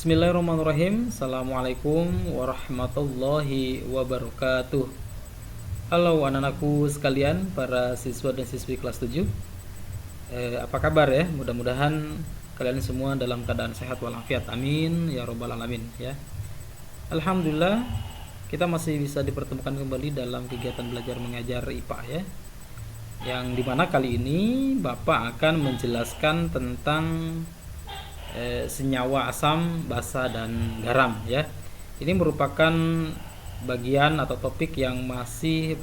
Bismillahirrahmanirrahim. Assalamualaikum warahmatullahi wabarakatuh. Halo anak-anakku sekalian, para siswa dan siswi kelas 7. Apa kabar ya? Mudah-mudahan kalian semua dalam keadaan sehat walafiat. Amin ya robbal alamin ya. Alhamdulillah kita masih bisa dipertemukan kembali dalam kegiatan belajar mengajar IPA ya. Yang dimana kali ini Bapak akan menjelaskan tentang senyawa asam, basa, dan garam ya. Ini merupakan bagian atau topik yang masih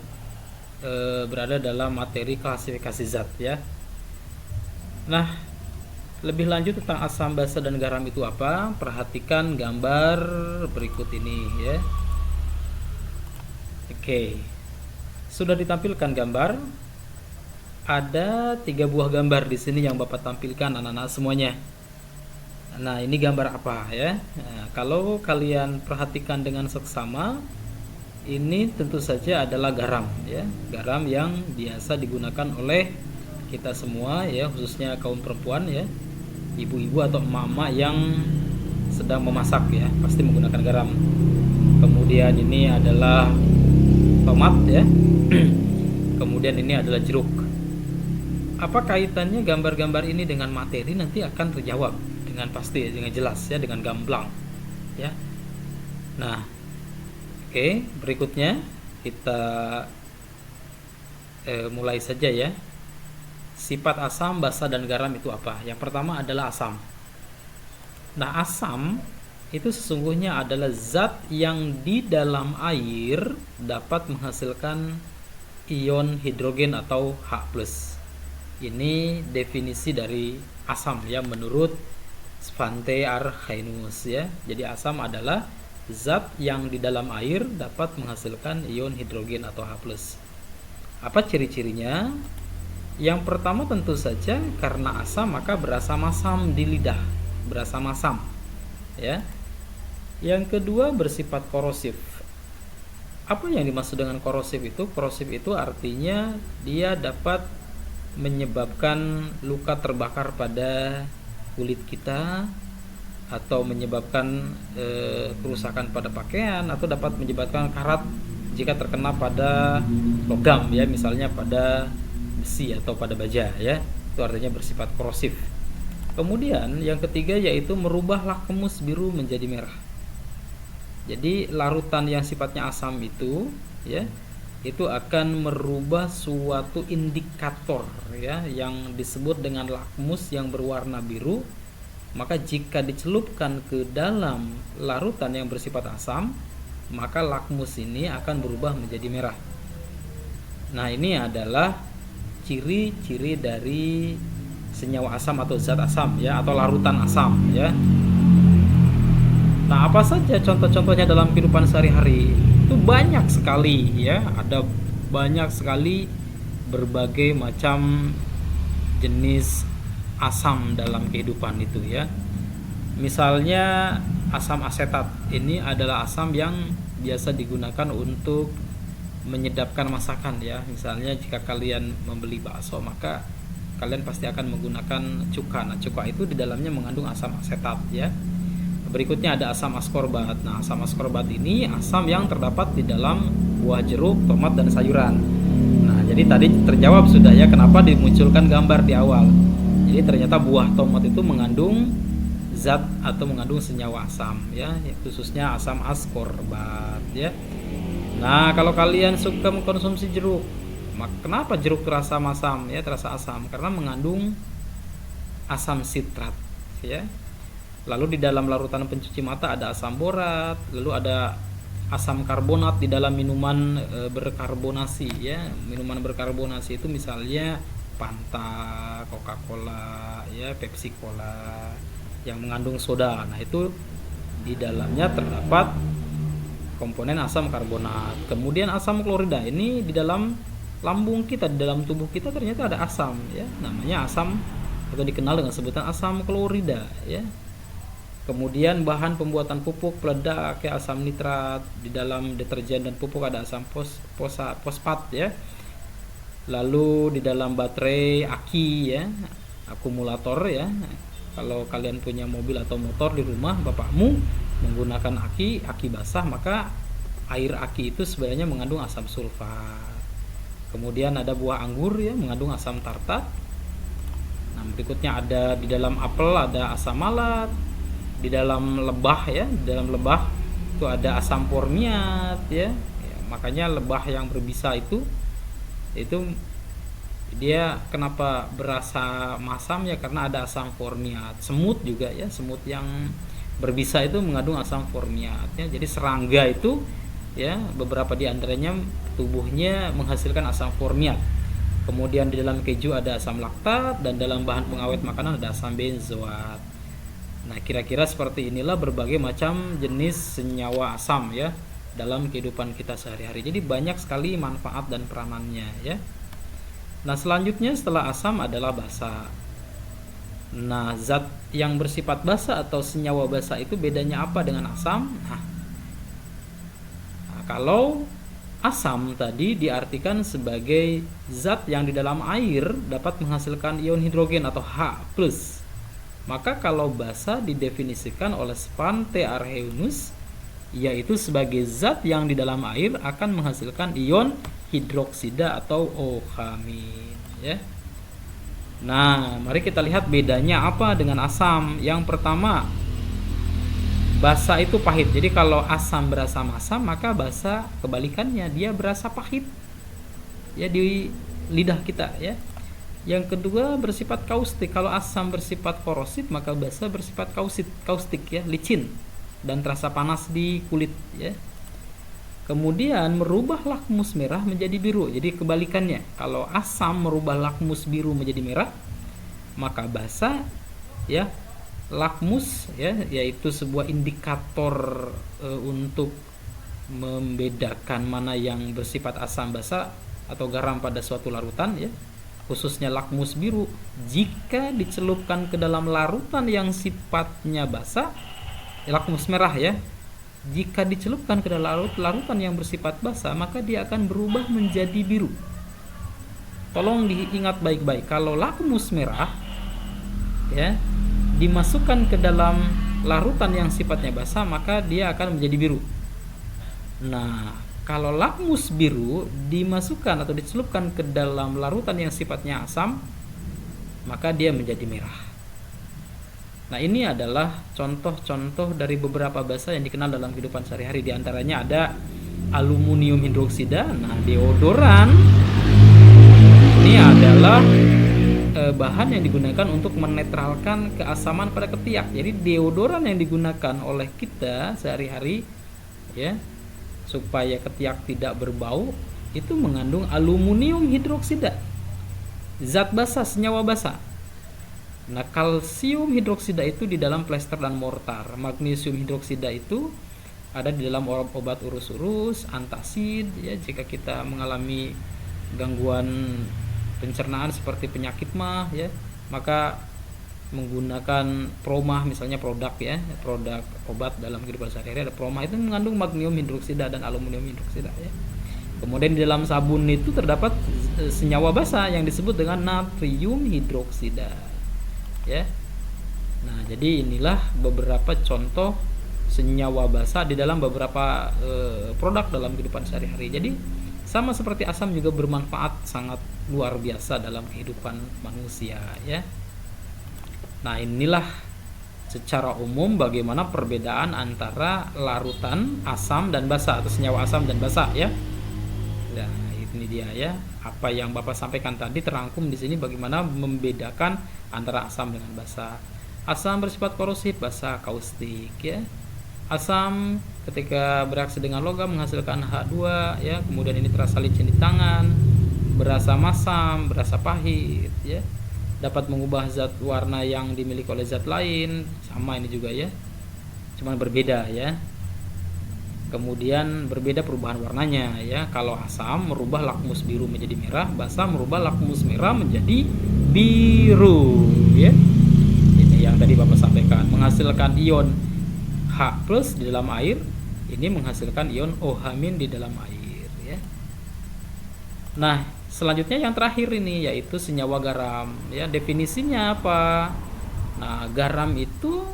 berada dalam materi klasifikasi zat ya. Nah, lebih lanjut tentang asam, basa, dan garam itu apa? Perhatikan gambar berikut ini ya. Oke. Sudah ditampilkan gambar. Ada 3 buah gambar di sini yang Bapak tampilkan anak-anak semuanya. Nah, ini gambar apa ya? Nah, kalau kalian perhatikan dengan seksama, ini tentu saja adalah garam ya. Garam yang biasa digunakan oleh kita semua ya, khususnya kaum perempuan ya. Ibu-ibu atau emak-emak yang sedang memasak ya, pasti menggunakan garam. Kemudian ini adalah tomat ya. Kemudian ini adalah jeruk. Apa kaitannya gambar-gambar ini dengan materi? Nanti akan terjawab dengan pasti, dengan jelas ya, dengan gamblang ya. Nah, oke, berikutnya kita mulai saja ya. Sifat asam, basa, dan garam itu apa? Yang pertama adalah asam. Nah, asam itu sesungguhnya adalah zat yang di dalam air dapat menghasilkan ion hidrogen atau H+. Ini definisi dari asam ya menurut Svante Arrhenius ya. Jadi asam adalah zat yang di dalam air dapat menghasilkan ion hidrogen atau H+. Apa ciri-cirinya? Yang pertama tentu saja karena asam maka berasa masam di lidah, berasa masam ya. Yang kedua bersifat korosif. Apa yang dimaksud dengan korosif itu? Korosif itu artinya dia dapat menyebabkan luka terbakar pada kulit kita, atau menyebabkan kerusakan pada pakaian, atau dapat menyebabkan karat jika terkena pada logam ya, misalnya pada besi atau pada baja ya. Itu artinya bersifat korosif. Kemudian yang ketiga yaitu merubah lakmus biru menjadi merah. Jadi larutan yang sifatnya asam itu ya, itu akan merubah suatu indikator ya yang disebut dengan lakmus yang berwarna biru. Maka jika dicelupkan ke dalam larutan yang bersifat asam, maka lakmus ini akan berubah menjadi merah. Nah, ini adalah ciri-ciri dari senyawa asam atau zat asam ya, atau larutan asam ya. Nah, apa saja contoh-contohnya dalam kehidupan sehari-hari? Itu banyak sekali ya, ada banyak sekali berbagai macam jenis asam dalam kehidupan itu ya. Misalnya asam asetat, ini adalah asam yang biasa digunakan untuk menyedapkan masakan ya. Misalnya jika kalian membeli bakso, maka kalian pasti akan menggunakan cuka. Nah, cuka itu di dalamnya mengandung asam asetat ya. Berikutnya ada asam askorbat. Nah, asam askorbat ini asam yang terdapat di dalam buah jeruk, tomat, dan sayuran. Nah, jadi tadi terjawab sudah ya kenapa dimunculkan gambar di awal. Jadi ternyata buah tomat itu mengandung zat atau mengandung senyawa asam ya, khususnya asam askorbat ya. Nah, kalau kalian suka mengkonsumsi jeruk, kenapa jeruk terasa masam ya, terasa asam? Karena mengandung asam sitrat ya. Lalu di dalam larutan pencuci mata ada asam borat, lalu ada asam karbonat di dalam minuman berkarbonasi ya. Minuman berkarbonasi itu misalnya Fanta, Coca-Cola ya, Pepsi Cola yang mengandung soda. Nah, itu di dalamnya terdapat komponen asam karbonat. Kemudian asam klorida ini di dalam lambung kita, di dalam tubuh kita ternyata ada asam ya, namanya asam atau dikenal dengan sebutan asam klorida ya. Kemudian bahan pembuatan pupuk peledak kayak asam nitrat, di dalam deterjen dan pupuk ada asam fosfat ya. Lalu di dalam baterai aki ya, akumulator ya, Kalau kalian punya mobil atau motor di rumah bapakmu menggunakan aki basah, maka air aki itu sebenarnya mengandung asam sulfat. Kemudian ada buah anggur ya, mengandung asam tartat. Nah, berikutnya ada di dalam apel ada asam malat, di dalam lebah ya, di dalam lebah itu ada asam formiat ya. Makanya lebah yang berbisa itu dia kenapa berasa masam ya, karena ada asam formiat. Semut juga ya, semut yang berbisa itu mengandung asam formiat ya. Jadi serangga itu ya, beberapa di antaranya tubuhnya menghasilkan asam formiat. Kemudian di dalam keju ada asam laktat, dan dalam bahan pengawet makanan ada asam benzoat. Nah, kira-kira seperti inilah berbagai macam jenis senyawa asam ya dalam kehidupan kita sehari-hari. Jadi banyak sekali manfaat dan peranannya ya. Nah, selanjutnya setelah asam adalah basa. Nah, zat yang bersifat basa atau senyawa basa itu bedanya apa dengan asam? Nah, kalau asam tadi diartikan sebagai zat yang di dalam air dapat menghasilkan ion hidrogen atau H+. Maka kalau basa didefinisikan oleh Svante Arrhenius yaitu sebagai zat yang di dalam air akan menghasilkan ion hidroksida atau OH- ya. Nah, mari kita lihat bedanya apa dengan asam. Yang pertama, basa itu pahit. Jadi kalau asam berasa masam, maka basa kebalikannya, dia berasa pahit ya di lidah kita ya. Yang kedua, bersifat kaustik. Kalau asam bersifat korosif, maka basa bersifat kaustik ya, licin dan terasa panas di kulit ya. Kemudian merubah lakmus merah menjadi biru. Jadi kebalikannya, kalau asam merubah lakmus biru menjadi merah, maka basa ya, lakmus ya, yaitu sebuah indikator untuk membedakan mana yang bersifat asam basa atau garam pada suatu larutan ya. Khususnya lakmus biru, jika dicelupkan ke dalam larutan yang sifatnya basa, lakmus merah ya, jika dicelupkan ke dalam larutan yang bersifat basa, maka dia akan berubah menjadi biru. Tolong diingat baik-baik, kalau lakmus merah ya dimasukkan ke dalam larutan yang sifatnya basa, maka dia akan menjadi biru. Nah, kalau lakmus biru dimasukkan atau dicelupkan ke dalam larutan yang sifatnya asam, maka dia menjadi merah. Nah, ini adalah contoh-contoh dari beberapa basa yang dikenal dalam kehidupan sehari-hari. Di antaranya ada aluminium hidroksida. Nah, deodoran ini adalah bahan yang digunakan untuk menetralkan keasaman pada ketiak. Jadi deodoran yang digunakan oleh kita sehari-hari ya, supaya ketiak tidak berbau, itu mengandung aluminium hidroksida, zat basa, senyawa basa. Nah, kalsium hidroksida itu di dalam plester dan mortar. Magnesium hidroksida itu ada di dalam obat urus-urus, antacid ya, jika kita mengalami gangguan pencernaan seperti penyakit mah ya, maka menggunakan promah, misalnya produk obat dalam kehidupan sehari-hari ada promah, itu mengandung magnesium hidroksida dan aluminium hidroksida ya. Kemudian di dalam sabun itu terdapat senyawa basa yang disebut dengan natrium hidroksida ya. Nah, jadi inilah beberapa contoh senyawa basa di dalam beberapa produk dalam kehidupan sehari-hari. Jadi sama seperti asam juga bermanfaat sangat luar biasa dalam kehidupan manusia ya. Nah, inilah secara umum bagaimana perbedaan antara larutan asam dan basa atau senyawa asam dan basa ya. Nah, ini dia ya. Apa yang Bapak sampaikan tadi terangkum di sini bagaimana membedakan antara asam dengan basa. Asam bersifat korosif, basa kaustik ya. Asam ketika bereaksi dengan logam menghasilkan H2 ya, kemudian ini terasa licin di tangan, berasa masam, berasa pahit ya. Dapat mengubah zat warna yang dimiliki oleh zat lain, sama ini juga ya, cuman berbeda ya. Kemudian berbeda perubahan warnanya ya. Kalau asam merubah lakmus biru menjadi merah, basa merubah lakmus merah menjadi biru ya. Ini yang tadi Bapak sampaikan, menghasilkan ion H+ di dalam air, ini menghasilkan ion OH- di dalam air ya. Nah, selanjutnya yang terakhir ini yaitu senyawa garam ya. Definisinya apa? Nah, garam itu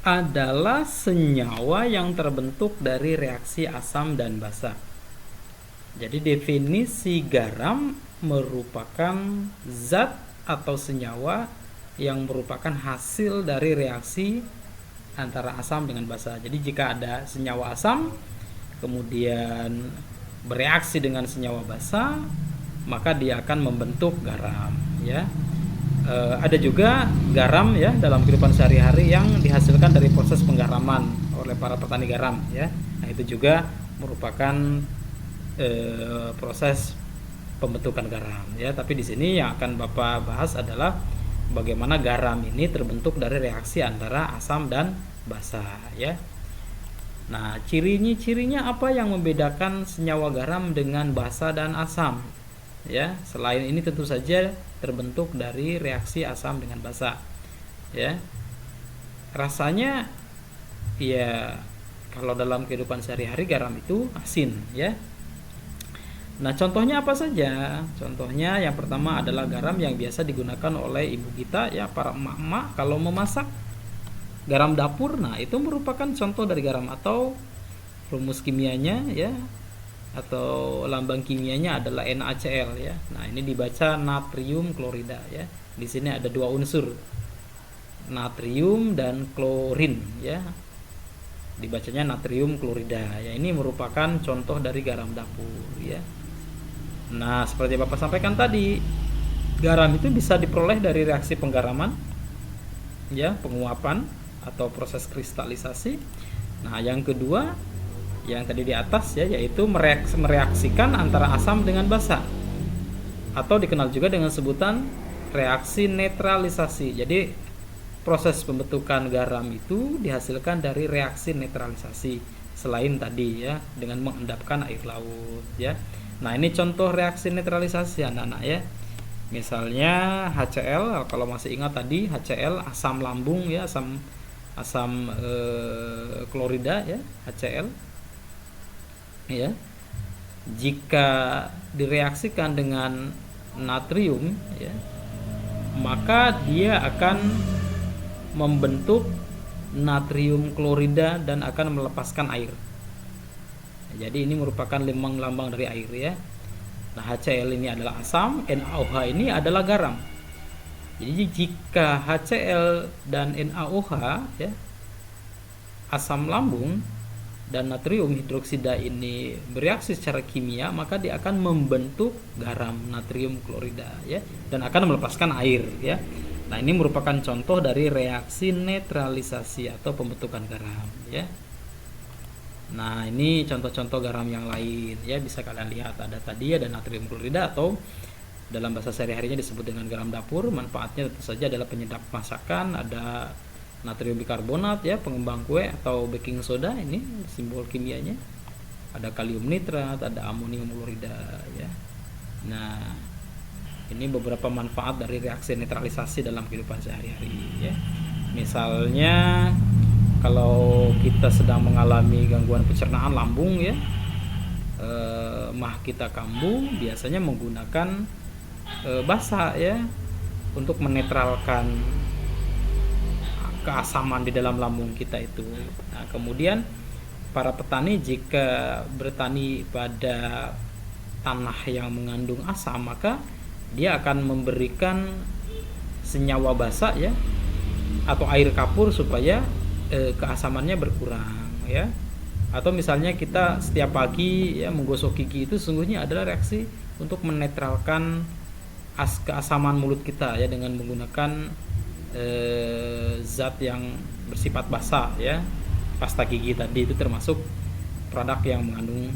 adalah senyawa yang terbentuk dari reaksi asam dan basa. Jadi definisi garam merupakan zat atau senyawa yang merupakan hasil dari reaksi antara asam dengan basa. Jadi jika ada senyawa asam kemudian bereaksi dengan senyawa basa, maka dia akan membentuk garam, ya. Ada juga garam ya dalam kehidupan sehari-hari yang dihasilkan dari proses penggaraman oleh para petani garam, ya. Nah, itu juga merupakan proses pembentukan garam, ya. Tapi di sini yang akan Bapak bahas adalah bagaimana garam ini terbentuk dari reaksi antara asam dan basa, ya. Nah, cirinya apa yang membedakan senyawa garam dengan basa dan asam? Ya, selain ini tentu saja terbentuk dari reaksi asam dengan basa. Ya. Rasanya ya kalau dalam kehidupan sehari-hari garam itu asin, ya. Nah, contohnya apa saja? Contohnya yang pertama adalah garam yang biasa digunakan oleh ibu kita, ya, para emak-emak kalau memasak. Garam dapur, nah itu merupakan contoh dari garam, atau rumus kimianya, ya, atau lambang kimianya adalah NaCl, ya. Nah, ini dibaca natrium klorida, ya. Di sini ada dua unsur, natrium dan klorin, ya. Dibacanya natrium klorida. Ya, ini merupakan contoh dari garam dapur, ya. Nah, seperti Bapak sampaikan tadi, garam itu bisa diperoleh dari reaksi penggaraman, ya, penguapan atau proses kristalisasi. Nah, yang kedua yang tadi di atas, ya, yaitu mereaksikan antara asam dengan basa, atau dikenal juga dengan sebutan reaksi netralisasi. Jadi proses pembentukan garam itu dihasilkan dari reaksi netralisasi selain tadi, ya, dengan mengendapkan air laut, ya. Nah, ini contoh reaksi netralisasi anak-anak, ya. Misalnya HCl, kalau masih ingat tadi HCl asam lambung, ya, asam klorida, ya, HCl, ya. Jika direaksikan dengan natrium, ya, maka dia akan membentuk natrium klorida dan akan melepaskan air. Jadi ini merupakan lambang dari air, ya. Nah, HCl ini adalah asam, NaOH ini adalah garam. Jadi jika HCl dan NaOH, ya, asam lambung dan natrium hidroksida ini bereaksi secara kimia, maka dia akan membentuk garam natrium klorida, ya, dan akan melepaskan air, ya. Nah, ini merupakan contoh dari reaksi netralisasi atau pembentukan garam, ya. Nah, ini contoh-contoh garam yang lain, ya, bisa kalian lihat. Ada tadi ada natrium klorida, atau dalam bahasa sehari-harinya disebut dengan garam dapur. Manfaatnya tentu saja adalah penyedap masakan. Ada natrium bikarbonat, ya, pengembang kue, atau baking soda, ini simbol kimianya. Ada kalium nitrat, ada amonium klorida, ya. Nah, ini beberapa manfaat dari reaksi netralisasi dalam kehidupan sehari-hari, ya. Misalnya kalau kita sedang mengalami gangguan pencernaan lambung, ya, mah kita kambuh, biasanya menggunakan basa, ya, untuk menetralkan keasaman di dalam lambung kita itu. Nah, kemudian para petani jika bertani pada tanah yang mengandung asam, maka dia akan memberikan senyawa basa, ya, atau air kapur supaya keasamannya berkurang, ya. Atau misalnya kita setiap pagi, ya, menggosok gigi itu sesungguhnya adalah reaksi untuk menetralkan keasaman mulut kita, ya, dengan menggunakan zat yang bersifat basa, ya. Pasta gigi tadi itu termasuk produk yang mengandung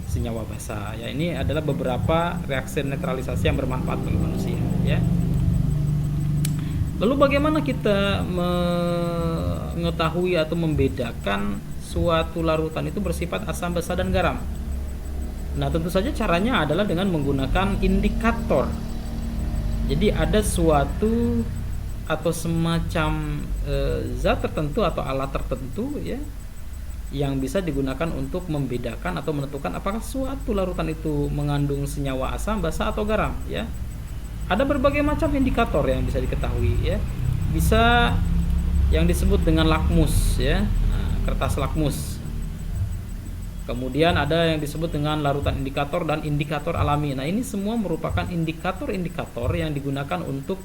senyawa basa, ya. Ini adalah beberapa reaksi netralisasi yang bermanfaat bagi manusia, ya. Lalu bagaimana kita mengetahui atau membedakan suatu larutan itu bersifat asam, basa, dan garam? Nah, tentu saja caranya adalah dengan menggunakan indikator. Jadi ada suatu atau semacam zat tertentu atau alat tertentu, ya, yang bisa digunakan untuk membedakan atau menentukan apakah suatu larutan itu mengandung senyawa asam, basa, atau garam, ya. Ada berbagai macam indikator yang bisa diketahui, ya. bisa yang disebut dengan lakmus ya, kertas lakmus. Kemudian ada yang disebut dengan larutan indikator dan indikator alami. Nah, ini semua merupakan indikator-indikator yang digunakan untuk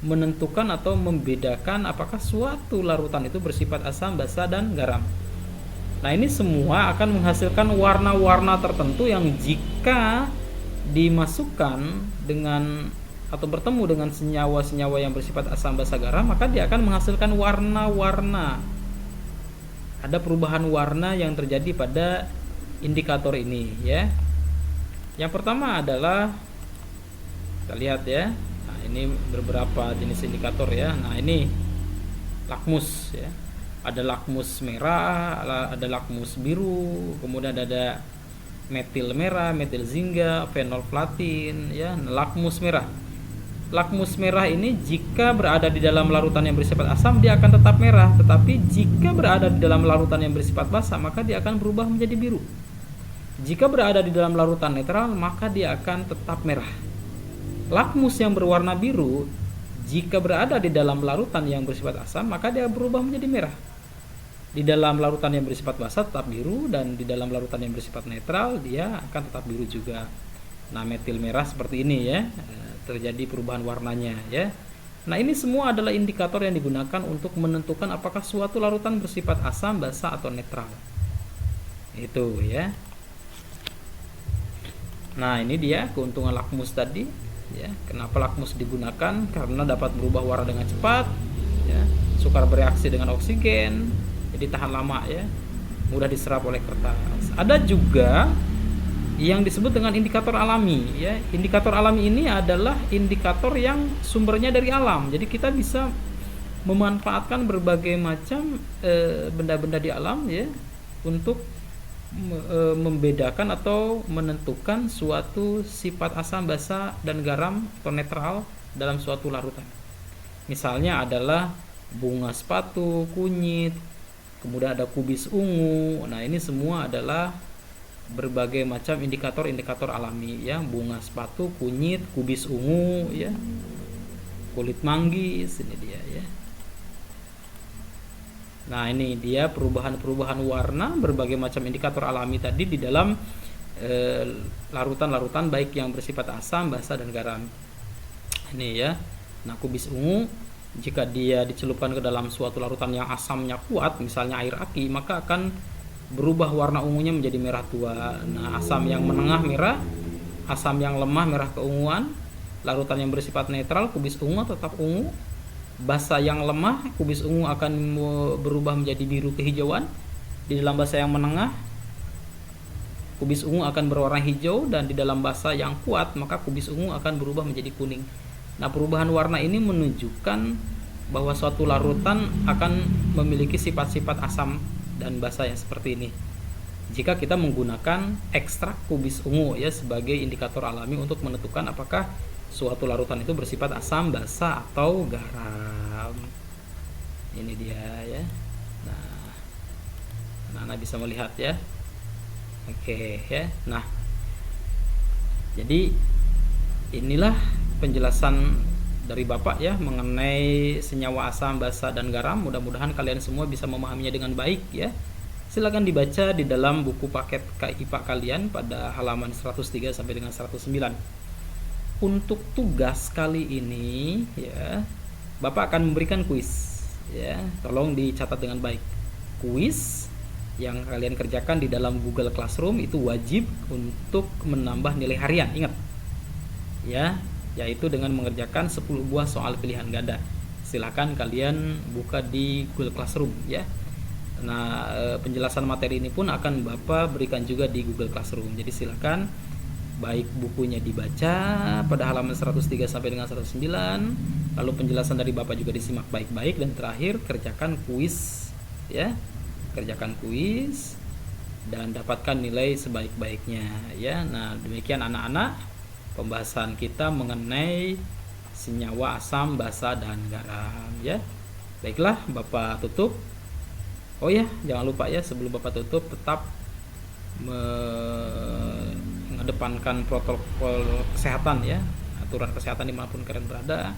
menentukan atau membedakan apakah suatu larutan itu bersifat asam, basa, dan garam. Nah, ini semua akan menghasilkan warna-warna tertentu yang jika dimasukkan dengan atau bertemu dengan senyawa-senyawa yang bersifat asam, basa, garam, maka dia akan menghasilkan warna-warna. Ada perubahan warna yang terjadi pada indikator ini ya. Yang pertama adalah kita lihat ya. Nah, ini beberapa jenis indikator ya. Nah, ini lakmus ya. Ada lakmus merah, ada lakmus biru, kemudian ada metil merah, metil zinga, fenolflatin ya. Lakmus merah. Lakmus merah ini jika berada di dalam larutan yang bersifat asam dia akan tetap merah, tetapi jika berada di dalam larutan yang bersifat basa maka dia akan berubah menjadi biru. Jika berada di dalam larutan netral maka dia akan tetap merah. Lakmus yang berwarna biru jika berada di dalam larutan yang bersifat asam maka dia berubah menjadi merah. Di dalam larutan yang bersifat basa tetap biru, dan di dalam larutan yang bersifat netral dia akan tetap biru juga. Nah, metil merah seperti ini ya, terjadi perubahan warnanya ya. Nah, ini semua adalah indikator yang digunakan untuk menentukan apakah suatu larutan bersifat asam, basa, atau netral. Itu ya. Nah, ini dia keuntungan lakmus tadi ya. Kenapa lakmus digunakan? Karena dapat berubah warna dengan cepat ya, sukar bereaksi dengan oksigen, jadi tahan lama ya, mudah diserap oleh kertas. Ada juga yang disebut dengan indikator alami ya. Indikator alami ini adalah indikator yang sumbernya dari alam. Jadi kita bisa memanfaatkan berbagai macam benda-benda di alam ya untuk membedakan atau menentukan suatu sifat asam, basa, dan garam atau netral dalam suatu larutan. Misalnya adalah bunga sepatu, kunyit, kemudian ada kubis ungu. Nah, ini semua adalah berbagai macam indikator-indikator alami ya. Bunga sepatu, kunyit, kubis ungu ya, kulit manggis, ini dia ya. Nah, ini dia perubahan-perubahan warna berbagai macam indikator alami tadi di dalam larutan-larutan baik yang bersifat asam, basa, dan garam. Ini ya. Nah, kubis ungu jika dia dicelupkan ke dalam suatu larutan yang asamnya kuat, misalnya air aki, maka akan berubah warna ungunya menjadi merah tua. Nah, asam yang menengah merah, asam yang lemah merah keunguan. Larutan yang bersifat netral, kubis ungu tetap ungu. Basa yang lemah, kubis ungu akan berubah menjadi biru kehijauan. Di dalam basa yang menengah, kubis ungu akan berwarna hijau, dan di dalam basa yang kuat maka kubis ungu akan berubah menjadi kuning. Nah, perubahan warna ini menunjukkan bahwa suatu larutan akan memiliki sifat-sifat asam dan basa yang seperti ini. Jika kita menggunakan ekstrak kubis ungu ya sebagai indikator alami untuk menentukan apakah suatu larutan itu bersifat asam, basa, atau garam. Ini dia ya. Nah, Anda bisa melihat ya. Oke ya. Nah, jadi inilah penjelasan dari Bapak ya mengenai senyawa asam, basa, dan garam. Mudah-mudahan kalian semua bisa memahaminya dengan baik ya. Silakan dibaca di dalam buku paket IPA kalian pada halaman 103 sampai dengan 109. Untuk tugas kali ini ya, Bapak akan memberikan kuis ya. Tolong dicatat dengan baik. Kuis yang kalian kerjakan di dalam Google Classroom itu wajib untuk menambah nilai harian. Ingat ya, yaitu dengan mengerjakan 10 buah soal pilihan ganda. Silahkan kalian buka di Google Classroom ya. Nah, penjelasan materi ini pun akan Bapak berikan juga di Google Classroom. Jadi silahkan baik bukunya dibaca pada halaman 103 sampai dengan 109, lalu penjelasan dari Bapak juga disimak baik-baik, dan terakhir kerjakan kuis ya. Kerjakan kuis dan dapatkan nilai sebaik-baiknya ya. Nah, demikian anak-anak pembahasan kita mengenai senyawa asam, basa, dan garam ya. Baiklah, Bapak tutup. Oh ya, jangan lupa ya sebelum Bapak tutup tetap mengedepankan protokol kesehatan ya, aturan kesehatan dimanapun kalian berada.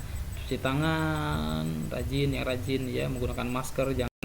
cuci tangan rajin, yang rajin ya, menggunakan masker, jangan